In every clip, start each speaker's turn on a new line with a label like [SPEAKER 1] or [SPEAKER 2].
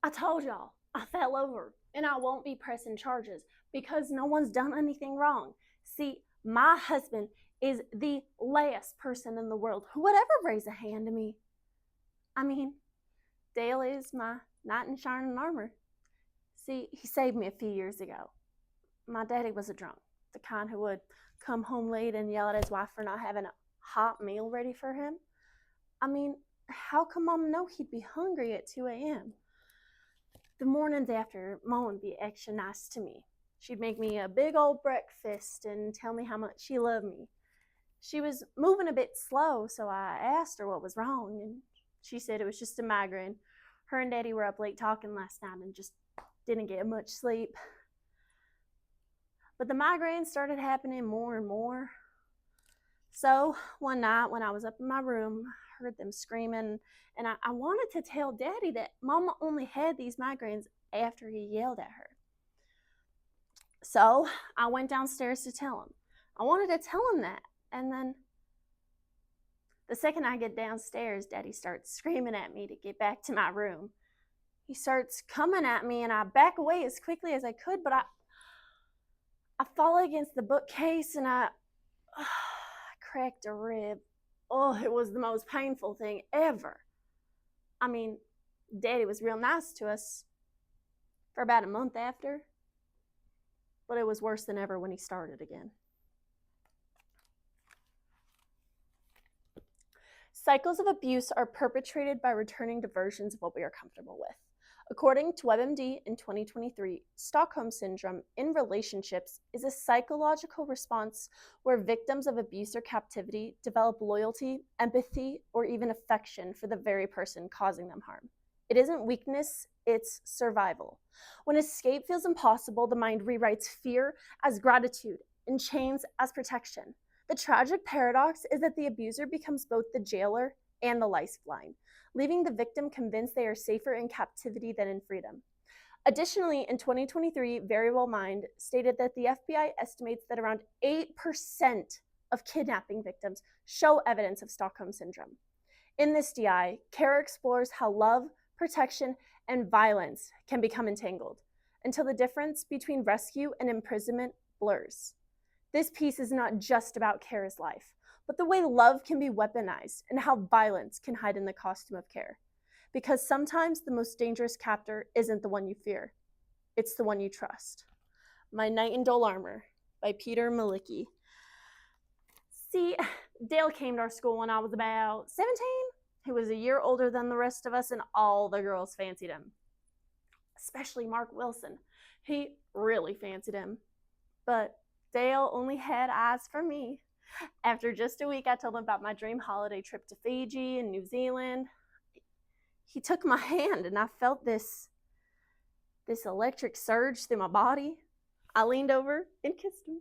[SPEAKER 1] I told y'all, I fell over, and I won't be pressing charges because no one's done anything wrong. See, my husband is the last person in the world who would ever raise a hand to me. I mean, Dale is my knight in shining armor. See, he saved me a few years ago. My daddy was a drunk, the kind who would come home late and yell at his wife for not having a hot meal ready for him. I mean, how come Mom know he'd be hungry at 2 a.m.? The mornings after, Mom would be extra nice to me. She'd make me a big old breakfast and tell me how much she loved me. She was moving a bit slow, so I asked her what was wrong, and she said it was just a migraine. Her and Daddy were up late talking last night and just didn't get much sleep. But the migraines started happening more and more. So one night when I was up in my room, I heard them screaming, and I wanted to tell Daddy that Mama only had these migraines after he yelled at her. So I went downstairs to tell him. I wanted to tell him that, and then the second I get downstairs, Daddy starts screaming at me to get back to my room. He starts coming at me, and I back away as quickly as I could, but I fall against the bookcase, and I cracked a rib. Oh, it was the most painful thing ever. I mean, Daddy was real nice to us for about a month after, but it was worse than ever when he started again. Cycles of abuse are perpetrated by returning to versions of what we are comfortable with. According to WebMD in 2023, Stockholm Syndrome in relationships is a psychological response where victims of abuse or captivity develop loyalty, empathy, or even affection for the very person causing them harm. It isn't weakness, it's survival. When escape feels impossible, the mind rewrites fear as gratitude and chains as protection. The tragic paradox is that the abuser becomes both the jailer and the lifeline, leaving the victim convinced they are safer in captivity than in freedom. Additionally, in 2023, Very Well Mind stated that the FBI estimates that around 8% of kidnapping victims show evidence of Stockholm Syndrome. In this DI, Kara explores how love, protection, and violence can become entangled until the difference between rescue and imprisonment blurs. This piece is not just about Kara's life, but the way love can be weaponized and how violence can hide in the costume of care. Because sometimes the most dangerous captor isn't the one you fear, it's the one you trust. My Knight in Dull Armor by Peter Malicki. See, Dale came to our school when I was about 17. He was a year older than the rest of us, and all the girls fancied him. Especially Mark Wilson. He really fancied him. But Dale only had eyes for me. After just a week, I told him about my dream holiday trip to Fiji and New Zealand. He took my hand, and I felt this electric surge through my body. I leaned over and kissed him.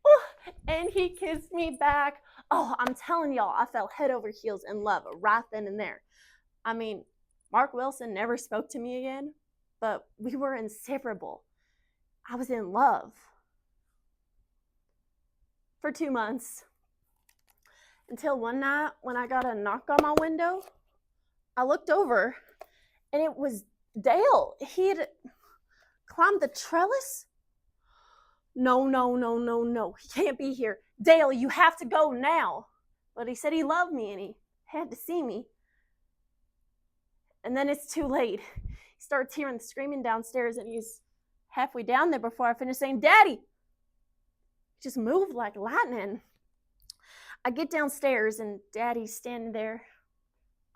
[SPEAKER 1] Oh, and he kissed me back. Oh, I'm telling y'all, I fell head over heels in love right then and there. I mean, Mark Wilson never spoke to me again, but we were inseparable. I was in love. For 2 months, until one night when I got a knock on my window. I looked over, and it was Dale. He had climbed the trellis. No, he can't be here. Dale, you have to go now. But he said he loved me, and he had to see me. And then it's too late. He starts hearing the screaming downstairs, and he's halfway down there before I finish saying, Daddy! Just moved like lightning. I get downstairs, and Daddy's standing there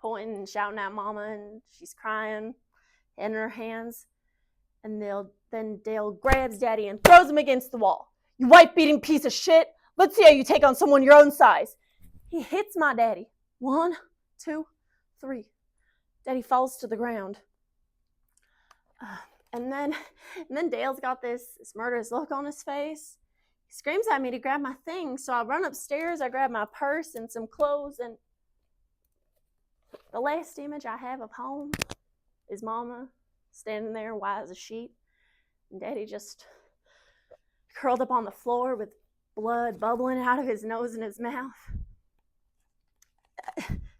[SPEAKER 1] pointing and shouting at Mama, and she's crying, head in her hands. And then Dale grabs Daddy and throws him against the wall. You wife-beating piece of shit. Let's see how you take on someone your own size. He hits my Daddy. 1, 2, 3. Daddy falls to the ground. And then Dale's got this murderous look on his face. He screams at me to grab my things, so I run upstairs, I grab my purse and some clothes, and the last image I have of home is Mama standing there white as a sheet, and Daddy just curled up on the floor with blood bubbling out of his nose and his mouth.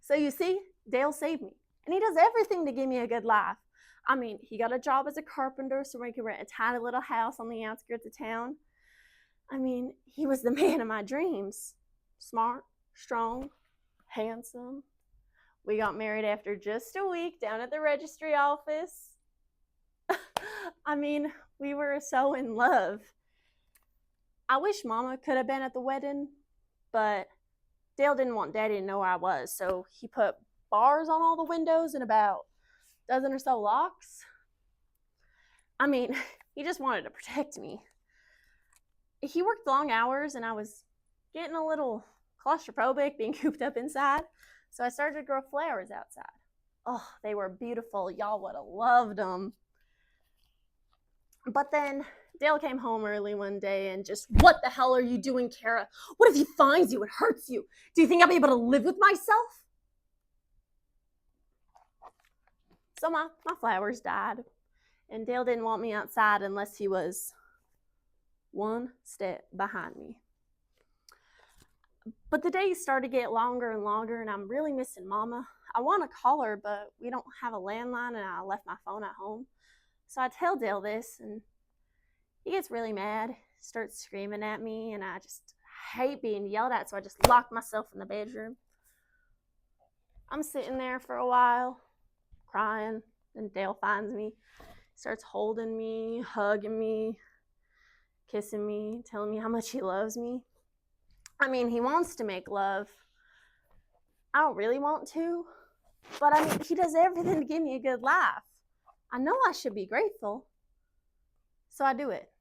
[SPEAKER 1] So you see, Dale saved me, and he does everything to give me a good life. I mean, he got a job as a carpenter so we could rent a tiny little house on the outskirts of town. I mean, he was the man of my dreams. Smart, strong, handsome. We got married after just a week down at the registry office. I mean, we were so in love. I wish Mama could have been at the wedding, but Dale didn't want Daddy to know where I was, so he put bars on all the windows and about a dozen or so locks. I mean, he just wanted to protect me. He worked long hours, and I was getting a little claustrophobic being cooped up inside, so I started to grow flowers outside. Oh, they were beautiful. Y'all would have loved them. But then Dale came home early one day and just, "What the hell are you doing, Kara? What if he finds you and hurts you? Do you think I'll be able to live with myself?" So my flowers died, and Dale didn't want me outside unless he was one step behind me. But the days started to get longer and longer, and I'm really missing Mama. I want to call her, but we don't have a landline, and I left my phone at home. So I tell Dale this, and he gets really mad, starts screaming at me, and I just hate being yelled at, so I just lock myself in the bedroom. I'm sitting there for a while, crying, and Dale finds me, starts holding me, hugging me, kissing me, telling me how much he loves me. I mean, he wants to make love. I don't really want to, but I mean, he does everything to give me a good laugh. I know I should be grateful, so I do it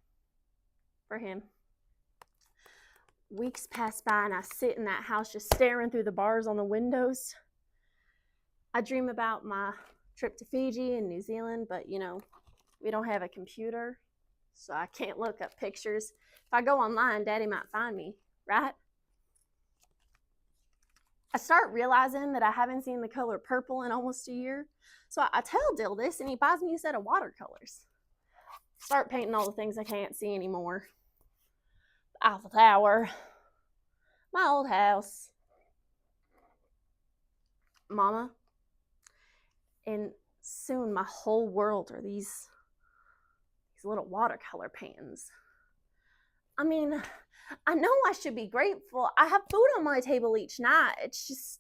[SPEAKER 1] for him. Weeks pass by, and I sit in that house just staring through the bars on the windows. I dream about my trip to Fiji and New Zealand, but we don't have a computer, so I can't look up pictures. If I go online, Daddy might find me, right? I start realizing that I haven't seen the color purple in almost a year. So I tell Dill this, and he buys me a set of watercolors. Start painting all the things I can't see anymore. The Eiffel Tower, my old house, Mama, and soon my whole world are these little watercolor paintings. I mean, I know I should be grateful. I have food on my table each night. It's just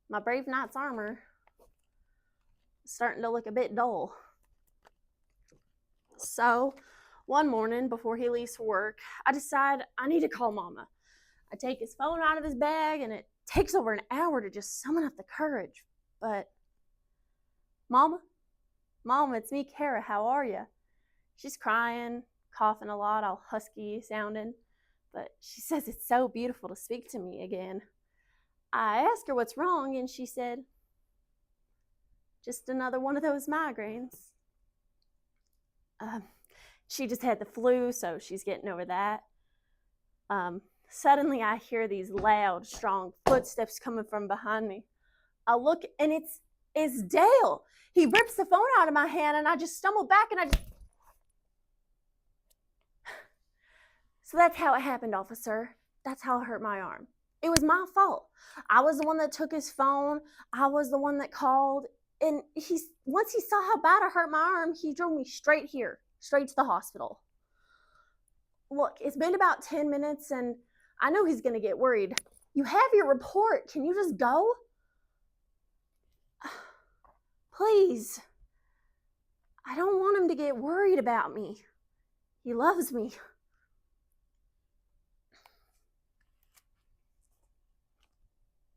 [SPEAKER 1] my brave knight's armor is starting to look a bit dull. So one morning before he leaves for work, I decide I need to call Mama. I take his phone out of his bag, and it takes over an hour to just summon up the courage. But, Mama, it's me, Kara. How are you? She's crying, coughing a lot, all husky sounding, but she says it's so beautiful to speak to me again. I asked her what's wrong, and she said, "Just another one of those migraines." She just had the flu, so she's getting over that. Suddenly I hear these loud, strong footsteps coming from behind me. I look, and it's Dale. He rips the phone out of my hand, and I just stumble back, and So that's how it happened, officer. That's how I hurt my arm. It was my fault. I was the one that took his phone. I was the one that called. And once he saw how bad I hurt my arm, he drove me straight here, straight to the hospital. Look, it's been about 10 minutes, and I know he's going to get worried. You have your report. Can you just go? Please. I don't want him to get worried about me. He loves me.